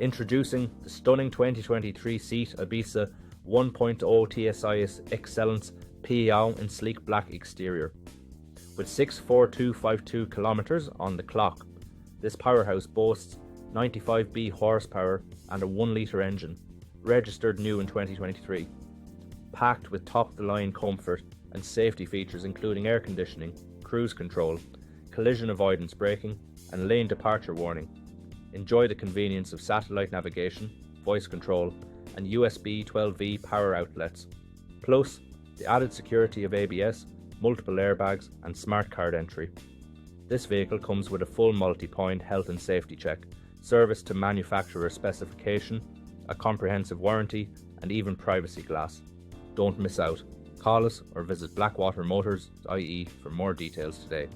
Introducing the stunning 2023 SEAT Ibiza 1.0TSI XCELLENCE PA in sleek black exterior. With 64252 kilometres on the clock, this powerhouse boasts 95B horsepower and a 1 litre engine, registered new in 2023. Packed with top-of-the-line comfort and safety features including air conditioning, cruise control, collision avoidance braking and lane departure warning. Enjoy the convenience of satellite navigation, voice control and USB 12V power outlets, plus the added security of ABS, multiple airbags and smart card entry. This vehicle comes with a full multi-point health and safety check, service to manufacturer specification, a comprehensive warranty and even privacy glass. Don't miss out. Call us or visit blackwatermotors.ie for more details today.